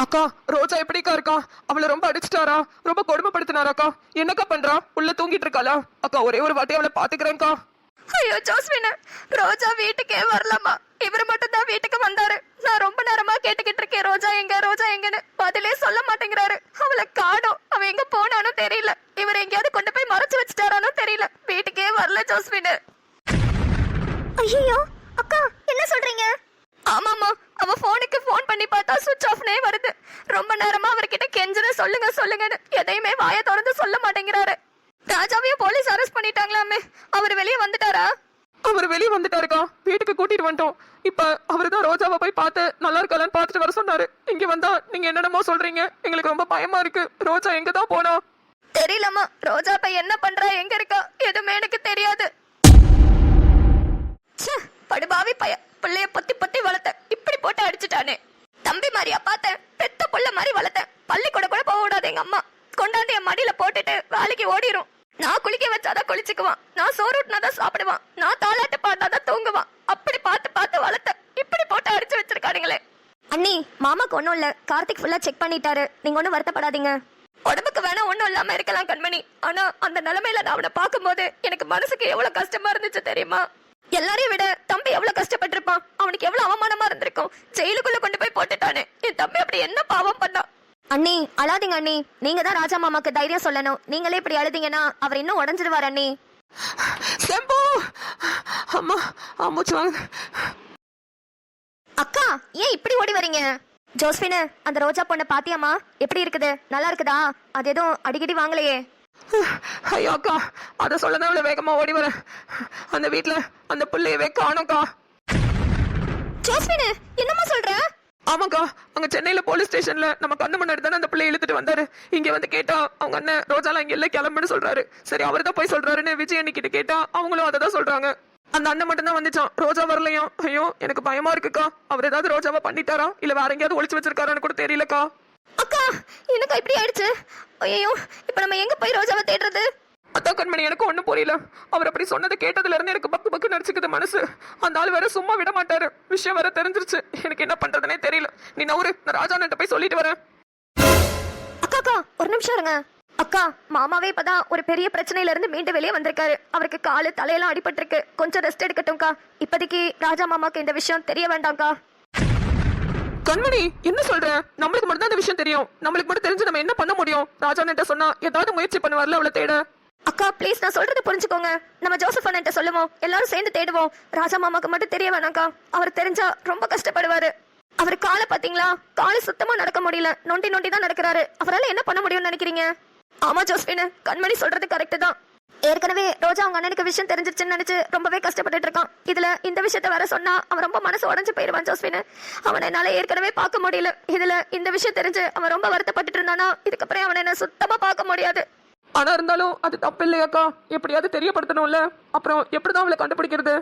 அக்கா ரோஜா எப்படிக்கா இருக்கா? அவளை ரொம்ப அடிச்சிட்டாரா? ரொம்ப கொடுமைப்படுத்தினாராக்கா? என்னக்கா பண்றா? உள்ள தூங்கிட்டு இருக்காளா? அக்கா ஒரே ஒரு வாட்டி அவளை பாத்துக்கிறேன்க்கா. ஐயோ ஜோஸ்வின், ரோஜா வீட்டுக்கே வரலாமா? இவர் மட்டும் தான் வீட்டுக்கு வந்தாரு. நான் ரொம்ப நேரமா கேட்டுக்கிட்டு இருக்கேன், ரோஜா எங்க ரோஜா எங்கன்னு. பதிலே சொல்ல மாட்டேங்கிறாரு. அவளை காணோம். அவ எங்க போனானோ தெரியல. இவர் எங்கேயாவது கொண்டு போய் மறைச்சு வச்சுட்டாரானோ தெரியல. வீட்டுக்கே வரல ஜோஸ்வின். ஐயோ அக்கா, என்ன சொல்றீங்க? ஆமாமா, அவ போனுக்கு போன் பண்ணி பார்த்தா சுவிட்ச் ஆஃப்னே வருது. ரொம்ப நேரமா அவர்கிட்ட கெஞ்சன சொல்லுங்க சொல்லுங்கன்னு எதையுமே வாயை திறந்து சொல்ல மாட்டேங்கிறாரு. ராஜாவையும் போலீஸ் அரெஸ்ட் பண்ணிட்டாங்களாமே. அவர் வெளியே வந்துட்டாரா? அவர் வெளியே வந்துட்டாருக்கா. வீட்டுக்கு கூட்டிட்டு வந்துட்டோம். இப்ப அவருதான் ரோஜாவை போய் பார்த்து நல்லா இருக்காளான்னு பார்த்துட்டு வர சொன்னாரு. இங்க வந்தா நீங்க என்னென்னமோ சொல்றீங்க. எங்களுக்கு ரொம்ப பயமா இருக்கு. ரோஜா எங்க தான் போனா? தெரியலம்மா. ரோஜா இப்ப என்ன பண்றா, எங்க இருக்கா, எதுவுமே எனக்கு தெரியாது. படுபாவி பைய, பிள்ளைய பொத்தி பொத்தி வளர்த்த இப்படி போட்டு அடிச்சுட்டானே. தம்பி மாதிரியா பார்த்தேன், பெத்த புள்ள மாதிரி வளர்த்தேன். பள்ளிக்கூட கூட போக விடாது எங்க அம்மா. கொண்டாந்து என் மடியில போட்டுட்டு வேலைக்கு ஓடிரும். நான் குளிக்க வச்சாதான் குளிச்சுக்குவான். நான் சோறு ஊட்டினாதான் சாப்பிடுவான். நான் தாலாட்டு பார்த்தாதான் தூங்குவான். அப்படி பார்த்து பார்த்து வளர்த்த இப்படி போட்டு அடிச்சு வச்சிருக்காருங்களே. அண்ணி, மாமாக்கு ஒண்ணும் இல்ல. கார்த்திக் ஃபுல்லா செக் பண்ணிட்டாரு. நீங்க ஒண்ணும் வருத்தப்படாதீங்க. உடம்புக்கு வேணா ஒண்ணும் இல்லாம இருக்கலாம் கண்மணி. ஆனா அந்த நிலைமையில நான் அவனை பார்க்கும்போது எனக்கு மனசுக்கு எவ்வளவு கஷ்டமா இருந்துச்சு தெரியுமா? எல்லாரையும் விட தம்பி எவ்வளவு கஷ்டப்பட்டிருப்பான். அவனுக்கு எவ்வளவு அவமானமா இருந்திருக்கும். ஜெயிலுக்குள்ள கொண்டு போய் போட்டுட்டானே. என் தம்பி அப்படி என்ன பாவம் பண்ணா? அண்ணி அழாதீங்க அண்ணி. நீங்க தான் ராஜா மாமாக்கு தைரியம் சொல்லணும். நீங்களே இப்படி அழுதீங்கன்னா அவர் இன்னும் உடஞ்சிருவார் அண்ணி. செம்பு அம்மா மூச்சு வாங்க. அக்கா, ஏன் இப்படி ஓடி வரீங்க? ஜோஸ்பின், அந்த ரோஜா பொண்ணை பாத்தியாமா? எப்படி இருக்குது? நல்லா இருக்குதா? அது எதுவும் அடிக்கடி வாங்கலையே? ஐயோ அக்கா, அத சொல்லதான் இவ்வளவு வேகமா ஓடி வரேன். அந்த வீட்டுல அந்த பிள்ளையவே காணோம்க்கா. ஜோஸ்பின், என்னமா சொல்ற? ஆமாக்கா, அங்க சென்னையில போலீஸ் ஸ்டேஷன்ல நம்ம கண்ணு முன்னாடி தானே அந்த பிள்ளைய இழுத்துட்டு வந்தாரு. இங்க வந்து கேட்டா அவங்க அண்ணன் ரோஜாலாம் இங்க இல்ல கிளம்புன்னு சொல்றாரு. சரி, அவர் தான் போய் சொல்றாருன்னு விஜய் அண்ணிக்கிட்ட கேட்டா அவங்களும் அதை தான் சொல்றாங்க. அந்த அண்ணன் மட்டும் தான் வந்துச்சான், ரோஜா வரலையா. ஐயோ எனக்கு பயமா இருக்குக்கா. அவர் ஏதாவது ரோஜாவை பண்ணிட்டாரா இல்ல வேற எங்கேயாவது ஒளிச்சு வச்சிருக்காரான்னு கூட தெரியலக்கா. அக்கா, என்னக்கா இப்படி ஆயிடுச்சு? ஐயோ, இப்ப நம்ம எங்க போய் ரோஜாவை தேடுறது? அத்தா கண்மணி, எனக்கு ஒண்ணும் புரியல. அவர் அப்படி சொன்னதை கேட்டதுல இருந்து எனக்கு பக்கு பக்கு நடிச்சுக்குது மனசு. அந்த ஆள் வேற சும்மா விட மாட்டாரு. விஷயம் வேற தெரிஞ்சிருச்சு. எனக்கு என்ன பண்றதுனே தெரியல. நீ நவுரு, நான் ராஜாண்ட போய் சொல்லிட்டு வரேன். அக்கா ஒரு நிமிஷம் இருங்க. அக்கா, மாமாவே இப்பதான் ஒரு பெரிய பிரச்சனையில இருந்து மீண்டு வெளியே வந்திருக்காரு. அவருக்கு காலு தலையெல்லாம் அடிபட்டிருக்கு. கொஞ்சம் ரெஸ்ட் எடுக்கட்டும்க்கா. இப்போதைக்கு ராஜா மாமாக்கு இந்த விஷயம் தெரிய வேண்டாம்க்கா. கண்மணி, என்ன சொல்ற? நம்மளுக்கு மட்டும் தான் இந்த விஷயம் தெரியும். நம்மளுக்கு மட்டும் தெரிஞ்சு நம்ம என்ன பண்ண முடியும்? ராஜாண்ட சொன்னா ஏதாவது முயற்சி பண்ணுவார்ல அவளை தேட. அக்கா ப்ளீஸ், நான் சொல்றது புரிஞ்சுக்கோங்க. நம்ம ஜோசப் அண்ணன்ட்ட சொல்லுவோம். எல்லாரும் சேர்ந்து தேடுவோம். ராஜா மாமாக்கு மட்டும் தெரிய வேணாம்க்கா. அவர் தெரிஞ்சா ரொம்ப கஷ்டப்படுவாரு. அவர் காலை பாத்தீங்களா? காலு சுத்தமா நடக்க முடியல. நொண்டி நொண்டி தான் நடக்கிறாரு. அவரால் என்ன பண்ண முடியும்னு நினைக்கிறீங்க? ஆமா ஜோஸ்பின், கண்மணி சொல்றது கரெக்ட் தான். ஏற்கனவே ரோஜா அவங்க அண்ணனுக்கு விஷயம் தெரிஞ்சிருச்சுன்னு நினைச்சு ரொம்பவே கஷ்டப்பட்டுட்டு இருக்கான். இதுல இந்த விஷயத்த வேற சொன்னா அவன் ரொம்ப மனசு உடஞ்சு போயிருவான் ஜோஸ்பின். அவனை என்னால ஏற்கனவே பார்க்க முடியல. இதுல இந்த விஷயம் தெரிஞ்சு அவன் ரொம்ப வருத்தப்பட்டு இருந்தானா இதுக்கப்புறம் அவனை என்ன சுத்தமா பார்க்க முடியாது. ஆனா இருந்தாலும் அது தப்பு இல்லையாக்கா? எப்படியாவது தெரியப்படுத்தணும்ல. அப்புறம் எப்படிதான் அவளை கண்டுபிடிக்கிறது?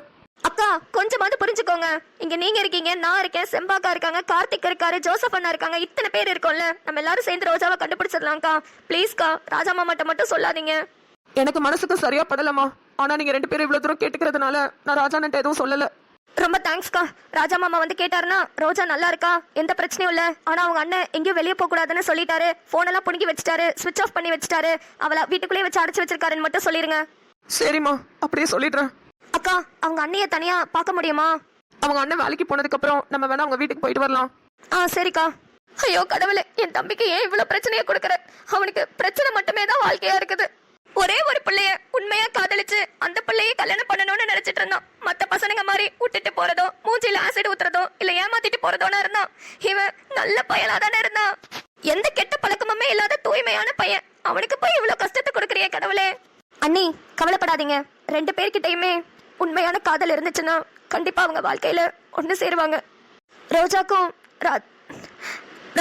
அக்கா கொஞ்சமாவது புரிஞ்சுக்கோங்க. இங்க நீங்க இருக்கீங்க, நான் இருக்கேன், செம்பாக்கா இருக்காங்க, கார்த்திக் இருக்காரு, ஜோசப் அண்ணா இருக்காங்க. இத்தனை பேர் இருக்கோம்ல. நம்ம எல்லாரும் சேர்ந்து ரோஜாவை கண்டுபிடிச்சிடலாம்க்கா. ப்ளீஸ்க்கா, ராஜா மாமாட்ட மட்டும் சொல்லாதீங்க. எனக்கு மனசுக்கு சரியா படலமா. ஆனா நீங்க ரெண்டு பேரும் இவ்வளவு தூரம் கேட்டுக்கிறதுனால நான் ராஜாண்ட எதுவும் சொல்லல. ரொம்ப தேங்க்ஸ்க்கா. ராஜா மாமா வந்து கேட்டாருன்னா ரோஜா நல்லா இருக்கா, எந்த பிரச்சனையும் இல்ல. ஆனா அவங்க அண்ணன் எங்கேயும் வெளியே போக கூடாதுன்னு சொல்லிட்டாரு. போன் எல்லாம் புடுங்கி வச்சுட்டாரு, சுவிட்ச் ஆஃப் பண்ணி வச்சுட்டாரு. அவளை வீட்டுக்குள்ளேயே வச்சு அடைச்சு வச்சிருக்காருன்னு மட்டும் சொல்லிருங்க. சரிம்மா, அப்படியே சொல்லிடுறேன். அக்கா, அவங்க அண்ணிய தனியா பார்க்க முடியுமா? அவங்க அண்ணன் வேலைக்கு போனதுக்கு அப்புறம் நம்ம வேணா அவங்க வீட்டுக்கு போயிட்டு வரலாம். சரிக்கா. ஐயோ கடவுளே, என் தம்பிக்கு ஏன் இவ்வளவு பிரச்சனையை கொடுக்குற? அவனுக்கு பிரச்சனை மட்டுமே தான் வாழ்க்கையா இருக்குது. ஒரே ஒரு பிள்ளைய உண்மையா காதலிச்சு அந்த பிள்ளையே கல்யாணம் பண்ணணும்னு நினைச்சிட்டு இருந்தான். மத்த பசங்க மாதிரி விட்டுட்டு போறதோ, மூஞ்சில ஆசிட் ஊத்துறதோ இல்ல ஏமாத்திட்டு போறதோன்னு இருந்தான். இவன் நல்ல பையனா தானே இருந்தான். எந்த கெட்ட பழக்கமுமே இல்லாத தூய்மையான பையன். அவனுக்கு போய் இவ்வளவு கஷ்டத்தை கொடுக்குறியே கடவுளே. அண்ணி கவலைப்படாதீங்க. ரெண்டு பேர்கிட்டயுமே உண்மையான காதல் இருந்துச்சுன்னா கண்டிப்பா அவங்க வாழ்க்கையில ஒண்ணு சேருவாங்க. ரோஜாக்கும்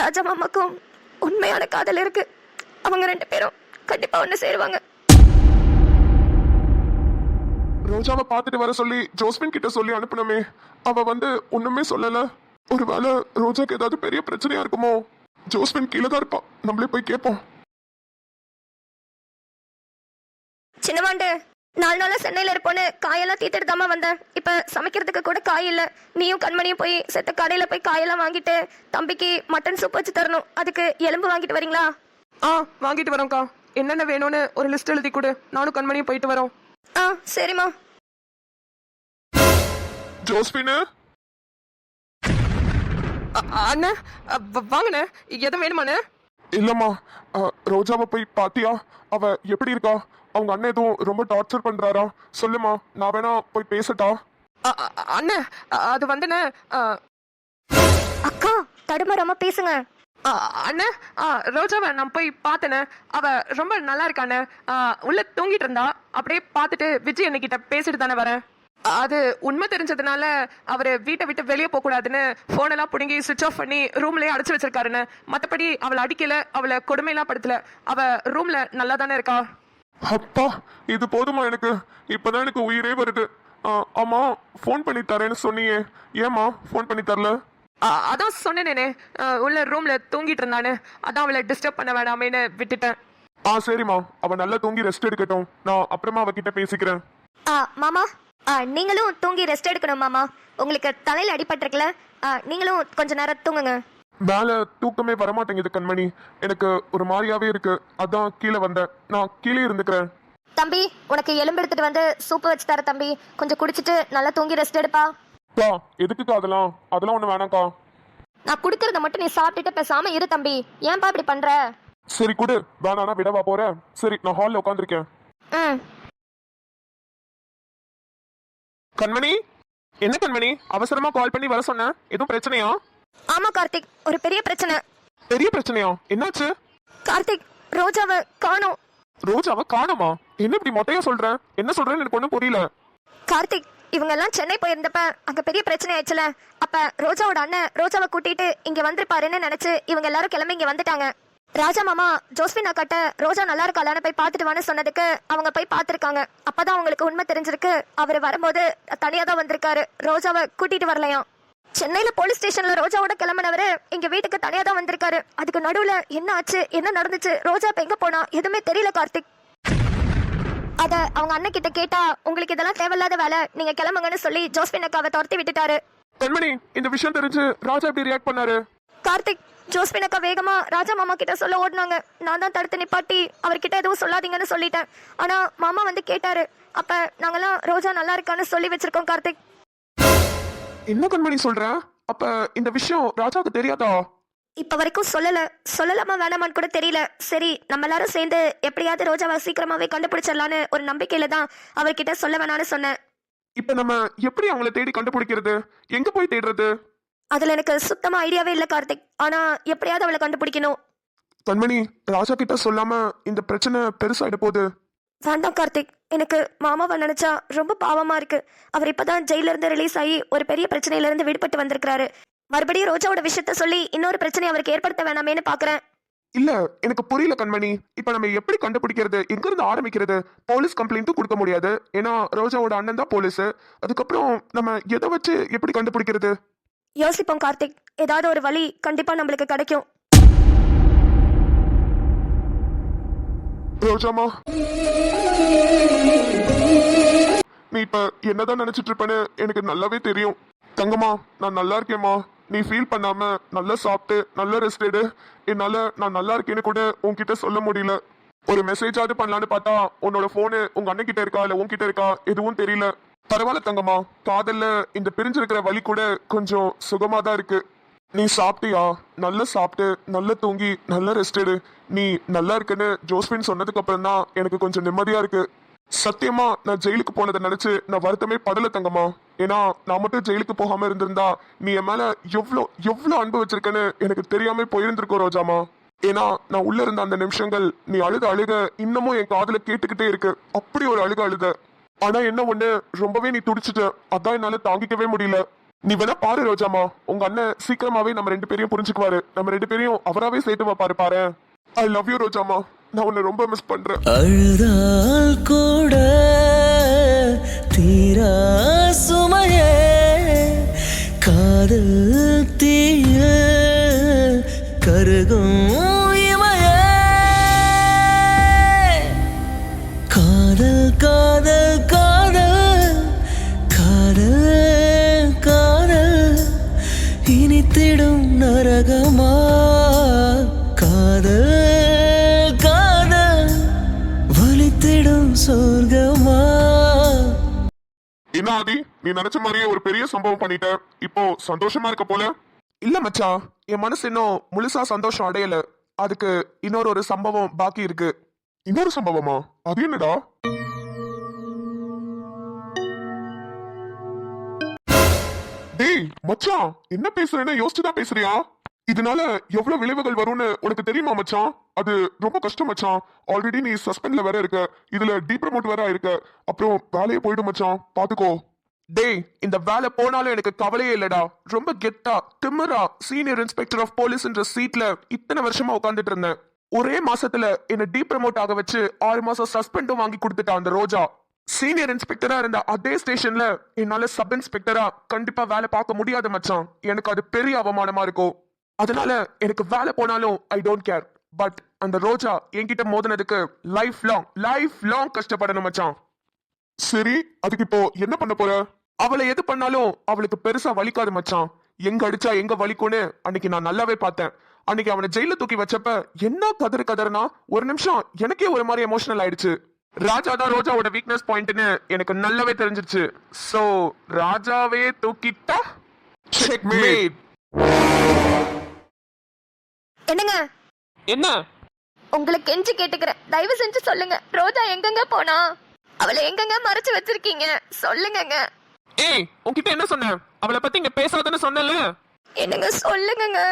ராஜா மாமாக்கும் உண்மையான காதல் இருக்கு. அவங்க ரெண்டு பேரும் கண்டிப்பா ஒண்ணு சேருவாங்க. ரோஜாவை பார்த்துட்டு வர சொல்லி ஜோஸ்பின் கிட்ட சொல்லி அனுப்புனமே, அவ வந்து ஒண்ணுமே சொல்லல. ஒருவேளை ரோஜாக்கு ஏதாவது பெரிய பிரச்சனையா இருக்குமோ? ஜோஸ்பின் கீழே தான் இருப்பான். நம்மளே போய் கேட்போம். சின்னவாண்டு, 4 நாளா சென்னையில இருப்போன்னு காயெல்லாம் தீத்துட்டு தாமா வந்தேன். இப்ப சமைக்கிறதுக்கு கூட காய் இல்ல. நீயும் கண்மணியும் போய் செத்த கடையில போய் காயெல்லாம் வாங்கிட்டு தம்பிக்கு மட்டன் சூப் வச்சு தரணும். அதுக்கு எலும்பு வாங்கிட்டு வரீங்களா? வாங்கிட்டு வரோம்க்கா. என்னென்ன வேணும்னு ஒரு லிஸ்ட் எழுதி கொடு. நானும் கண்மணியும் போயிட்டு வரோம். சரிம்மா. ஜோஸ்பின் அண்ணே, வாங்கண்ணே. எதுவும் வேணுமாண்ணே? இல்லம்மா, ரோஜாவை போய் பாத்தியா? அவ எப்படி இருக்கா? அவங்க அண்ணன் எதுவும் ரொம்ப டார்ச்சர் பண்றாரா? சொல்லுமா, நான் வேணா போய் பேசட்டா? அண்ணே, அது வந்துண்ணே. அக்கா தடுமாறாம பேசுங்க. அண்ணே, ரோஜாவை நான் போய் பார்த்தேனே. அவ ரொம்ப நல்லா இருக்கானே. உள்ள தூங்கிட்டு இருந்தா. அப்படியே பார்த்துட்டு விஜய் அண்ணிக்கிட்ட பேசிட்டு தானே வரேன். அது உண்மை தெரிஞ்சதுனால அவரு வீட்டை விட்டு வெளியே போக கூடாதுன்னு போன் எல்லாம் புடுங்கி சுவிட்ச் ஆஃப் பண்ணி ரூம்லயே அடைச்சு வச்சிருக்காருன்னு. மத்தபடி அவளை அடிக்கல, அவளை கொடுமையெல்லாம் படுத்தல. அவ ரூம்ல நல்லா தானே இருக்கா. அப்பா, இது போதுமா எனக்கு? இப்பதான் எனக்கு உயிரே வருது. ஆமா, ஃபோன் பண்ணி தரேன்னு சொன்னியே, ஏமா ஃபோன் பண்ணி தரல? அதான் சொன்னேனே, உள்ள ரூம்ல தூங்கிட்டு இருந்தானு. அதான் அவளை டிஸ்டர்ப் பண்ண வேணாமேன்னு விட்டுட்டேன். சரிம்மா, அவ நல்லா தூங்கி ரெஸ்ட் எடுக்கட்டும். நான் அப்புறமா அவகிட்ட பேசிக்கிறேன். மாமா, நீங்களும் தூங்கி ரெஸ்ட் எடுக்கணும் மாமா. உங்களுக்கு தலையில அடிபட்டிருக்கல, நீங்களும் கொஞ்ச நேரம் தூங்குங்க. மேல தூக்கமே வரமாட்டேங்குது கண்மணி. எனக்கு ஒரு மாதிரியாவே இருக்கு. அதான் கீழே வந்தேன். நான் கீழே இருந்துக்கிறேன். தம்பி, உனக்கு எலும்பு எடுத்துட்டு வந்து சூப்பு வச்சு தர தம்பி. கொஞ்சம் குடிச்சிட்டு நல்லா தூங்கி ரெஸ்ட் எடுப்பா. எதுக்குக்கா அதெல்லாம் ஒண்ணு வேணாம்க்கா. நான் குடுக்கறத மட்டும் நீ சாப்பிட்டுட்டு பேசாம இரு தம்பி. ஏன்பா இப்படி பண்ற? சரி குடு, வேணானா விடவா போறேன். சரி, நான் ஹால்ல உட்காந்துருக்கேன். கண்மணி, என்ன கண்மணி அவசரமா கால் பண்ணி வர சொன்ன? எதுவும் பிரச்சனையா? ஆமா கார்த்திக், ஒரு பெரிய பிரச்சனை. பெரிய பிரச்சனையா? என்னாச்சு? கார்த்திக், ரோஜாவை காணோம். ரோஜாவை காணோமா? என்ன இப்படி மொட்டையா சொல்ற? என்ன சொல்றேன்னு எனக்கு ஒண்ணும் புரியல. கார்த்திக், இவங்க எல்லாம் சென்னை போயிருந்தப்ப அங்க பெரிய பிரச்சனை ஆயிடுச்சுல. அப்ப ரோஜாவோட அண்ணன் ரோஜாவை கூட்டிட்டு இங்க வந்திருப்பாருன்னு நினைச்சு இவங்க எல்லாரும் கிளம்பி இங்க வந்துட்டாங்க. ராஜா மாமா ஜோஸ்பின் அக்காட்ட ரோஜா நல்லா இருக்காளான்னு போய் பார்த்துட்டு வான்னு சொன்னதுக்கு அவங்க போய் பார்த்துருக்காங்க. அப்பதான் அவங்களுக்கு உண்மை தெரிஞ்சிருக்கு. அவர் வரும்போது தனியா தான் வந்திருக்காரு, ரோஜாவை கூட்டிட்டு வரலையாம். சென்னையில போலீஸ் ஸ்டேஷன்ல ரோஜாவோட கிளம்பினவரு இங்க வீட்டுக்கு தனியா தான் வந்திருக்காரு. அதுக்கு நடுவுல என்ன ஆச்சு, என்ன நடந்துச்சு, ரோஜா இப்ப எங்க போனா எதுவுமே தெரியல கார்த்திக். அத அவங்க அண்ணன் கிட்ட கேட்டா, உங்களுக்கு இதெல்லாம் தேவையில்லாத வேலை, நீங்க கிளம்புங்கன்னு சொல்லி ஜோஸ்பின் அக்காவை துரத்தி விட்டுட்டாரு. கண்மணி, இந்த விஷயம் தெரிஞ்சு ராஜா எப்படி ரியாக்ட் பண்ணாரு? கார்த்திக், ஜோஸ்பின் அக்கா வேகமா ராஜா மாமா கிட்ட சொல்ல ஓடினாங்க. நான் தான் தடுத்து நிப்பாட்டி அவர்கிட்ட எதுவும் சொல்லாதீங்கன்னு சொல்லிட்டேன். ஆனா மாமா வந்து கேட்டாரு. அப்ப நாங்கெல்லாம் ரோஜா நல்லா இருக்கான்னு சொல்லி வச்சிருக்கோம் கார்த்திக். என்ன கண்மணி சொல்ற? அப்ப இந்த விஷயம் ராஜாவுக்கு தெரியாதா? இப்ப வரைக்கும் சொல்லலாமா வேணாமான்னு கூட தெரியல. சரி, நம்ம எல்லாரும் சேர்ந்து எப்படியாவது ரோஜாவை சீக்கிரமாவே கண்டுபிடிச்சிடலான்னு ஒரு நம்பிக்கையில தான் அவர்கிட்ட சொல்ல வேணான்னு சொன்னேன். இப்ப நம்ம எப்படி அவங்கள தேடி கண்டுபிடிக்கிறது? எங்க போய் தேடுறது? அதுல எனக்கு சுத்தமா ஐடியாவே இல்ல கார்த்திக். ஆனா எப்படியாவது அவளை கண்டுபிடிக்கணும். கண்மணி, ராஜா கிட்ட சொல்லாம இந்த பிரச்சனை பெருசாயிட போகுது. வேண்டாம் கார்த்திக், எனக்கு மாமாவை நினைச்சா ரொம்ப பாவமா இருக்கு. அவர் இப்பதான் ஜெயில இருந்து ரிலீஸ் ஆகி ஒரு பெரிய பிரச்சனையில இருந்து விடுபட்டு வந்திருக்காரு. மறுபடியும் ரோஜாவோட விஷயத்த சொல்லி இன்னொரு பிரச்சனை அவருக்கு ஏற்படுத்த வேணாமேன்னு பாக்குறேன். இல்ல, எனக்கு புரியல கண்மணி. இப்ப நம்ம எப்படி கண்டுபிடிக்கிறது? எங்க இருந்து ஆரம்பிக்கிறது? போலீஸ் கம்ப்ளைண்ட்டும் கொடுக்க முடியாது, ஏன்னா ரோஜாவோட அண்ணன் தான் போலீஸ். அதுக்கப்புறம் நம்ம எதை வச்சு எப்படி கண்டுபிடிக்கிறது? யோசிப்போம் கார்த்திக், ஏதாவது ஒரு வழி கண்டிப்பா நம்மளுக்கு கிடைக்கும். ரோஜாமா, நீ இப்ப என்னதான் நினைச்சிட்டு இருப்பேன்னு எனக்கு நல்லாவே தெரியும். தங்கம்மா, நான் நல்லா இருக்கேம்மா. நீ ஃபீல் பண்ணாம நல்லா சாப்பிட்டு நல்லா ரெஸ்ட் எடு. என்னால நான் நல்லா இருக்கேன்னு கூட உன்கிட்ட சொல்ல முடியல. ஒரு மெசேஜாவது பண்ணலான்னு பார்த்தா உன்னோட போனு உங்க அண்ணன் கிட்ட இருக்கா இல்ல உன்கிட்ட இருக்கா எதுவும் தெரியல. பரவாயில்ல தங்கம்மா, காதல்ல இந்த பிரிஞ்சிருக்கிற வலி கூட கொஞ்சம் சுகமா தான் இருக்கு. நீ சாப்பிட்டியா? நல்லா சாப்பிட்டு நல்லா தூங்கி நல்லா ரெஸ்ட் எடு. நீ நல்லா இருக்குன்னு ஜோஸ்பின் சொன்னதுக்கு அப்புறம் தான் எனக்கு கொஞ்சம் நிம்மதியா இருக்கு. சத்தியமா நான் ஜெயிலுக்கு போனதை நினைச்சு நான் வருத்தமே படல தங்கம்மா. ஏன்னா நான் மட்டும் ஜெயிலுக்கு போகாம இருந்திருந்தா நீ என் மேல எவ்வளவு அன்பு வச்சிருக்கன்னு எனக்கு தெரியாம போயிருந்திருக்கோம் ரோஜாமா. ஏன்னா நான் உள்ள இருந்த அந்த நிமிஷங்கள் நீ அழுக இன்னமும் என் காதுல கேட்டுக்கிட்டே இருக்கு. அப்படி ஒரு அழுத. ஆனா என்ன ஒண்ணு, ரொம்பவே நீ துடிச்சிட்ட. அதான் என்னால தாங்கிக்கவே முடியல. நீ வேணா பாரு ரோஜாமா, உங்க அண்ணன் சீக்கிரமாவே நம்ம 2 பேரையும் புரிஞ்சுக்குவாரு. நம்ம 2 பேரையும் அவராவே சேர்த்து வைப்பாரு பாரு. ஐ லவ் யூ ரோஜாமா. நான் உன்னை ரொம்ப மிஸ் பண்றேன். அழுதால் கூட தீரா சுமையே காதல் தீய கருகும் இமையே காதல் காதல் என்ன ஆதி, நீ நினைச்ச மாதிரியே ஒரு பெரிய சம்பவம் பண்ணிட்ட. இப்போ சந்தோஷமா இருக்க போல. இல்ல மச்சான், என் மனசு இன்னும் முழுசா சந்தோஷம் அடையல. அதுக்கு இன்னொரு சம்பவம் பாக்கி இருக்கு. இன்னொரு சம்பவமா? அது என்னடா? டேய் மச்சான், என்ன பேசுறேன்னு யோசிச்சுதான் பேசுறியா? இதனால எவ்வளவு விளைவுகள் வரும்னு உனக்கு தெரியுமா மச்சான்? அது ரொம்ப கஷ்டம் மச்சான். ஆல்ரெடி நீ சஸ்பெண்ட்ல வேற இருக்க, இதுல டீப்ரமோட் வேற இருக்க. அப்புறம் வேலையை போயிடும் மச்சான், பாத்துக்கோ. டேய், இந்த வேலை போனாலும் எனக்கு கவலையே இல்லடா. ரொம்ப கெத்தா திமிரா சீனியர் இன்ஸ்பெக்டர் ஆஃப் போலீஸ்ன்ற சீட்ல இத்தனை வருஷமா உட்காந்துட்டு இருந்தேன். ஒரே மாசத்துல என்ன டீப்ரமோட் ஆக வச்சு 6 மாசம் சஸ்பெண்டும் வாங்கி கொடுத்துட்டா அந்த ரோஜா. சீனியர் இன்ஸ்பெக்டரா இருந்த அதே ஸ்டேஷன்ல என்னால சப் இன்ஸ்பெக்டரா கண்டிப்பா வேலை பார்க்க முடியாது மச்சான். எனக்கு அது பெரிய அவமானமா இருக்கும். அதனால எனக்கு வேலை போனாலும் ஐ டோன்ட் கேர். பட் அந்த ரோஜா என்கிட்ட மோதினதுக்கு லைஃப் லாங் கஷ்டப்படணும் மச்சான். சரி, அதுக்கு இப்போ என்ன பண்ண போற? அவளை எது பண்ணாலும் அவளுக்கு பெருசா வலிக்காது மச்சான். எங்க அடிச்சா எங்க வலிக்கும்னு அன்னைக்கு நான் நல்லாவே பார்த்தேன். அன்னைக்கு அவனை ஜெயில தூக்கி வச்சப்ப என்ன கதறுனா ஒரு நிமிஷம் எனக்கே ஒரு மாதிரி எமோஷனல் ஆயிடுச்சு. ராஜா தான் ரோஜாவோட வீக்னஸ் பாயிண்ட்னு எனக்கு நல்லாவே தெரிஞ்சிருச்சு. சோ ராஜாவே தூக்கிட்டா checkmate. என்னங்க, என்ன? உங்களை கெஞ்சி கேட்டுக்கிறேன், தயவு செஞ்சு சொல்லுங்க, ரோஜா எங்கங்க போனா? அவளை எங்கங்க மறைச்சு வச்சிருக்கீங்க? சொல்லுங்கங்க. ஏய், உன்கிட்ட என்ன சொன்னேன்? அவளை பத்தி இங்க பேசாதன்னு சொன்னல. என்னங்க சொல்லுங்கங்க.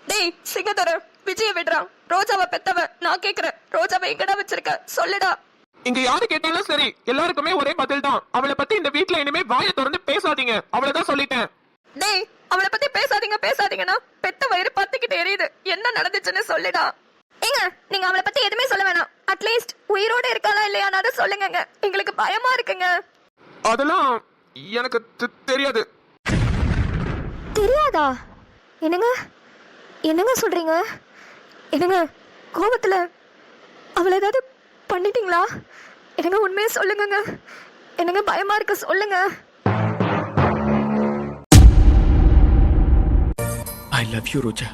டேய் சிங்கதர, விஜய விடுறான். ரோஜாவை பெத்தவ நான் கேக்குறேன். ரோஜாவை எங்கடா வச்சிருக்க? சொல்லுடா. இங்க யாரு கேட்டாலும் சரி, எல்லாருக்குமே ஒரே பதில் தான். அவளை பத்தி இந்த வீட்ல இனிமே வாயை திறந்து பேசாதீங்க, அவ்வளவுதான் சொல்லிட்டேன். டேய், அவளை பத்தி பேசாதீங்கன்னா பெத்த வயிறு பத்திக்கிட்டு எரியுது. என்ன நடந்துச்சுன்னு சொல்லுடா. ஏங்க, நீங்க அவளை பத்தி எதுவுமே சொல்ல வேணாம். அட்லீஸ்ட் உயிரோட இருக்காளா இல்லையானாவது சொல்லுங்கங்க. எங்களுக்கு பயமா இருக்குங்க. அதெல்லாம் எனக்கு தெரியாது. தெரியாதா? என்னங்க சொல்றீங்க? என்னங்க, கோபத்துல அவளை ஏதாவது பண்ணிட்டீங்களா? என்னங்க உண்மையை சொல்லுங்கங்க. என்னங்க பயமா இருக்கு, சொல்லுங்க. I love you, Roja.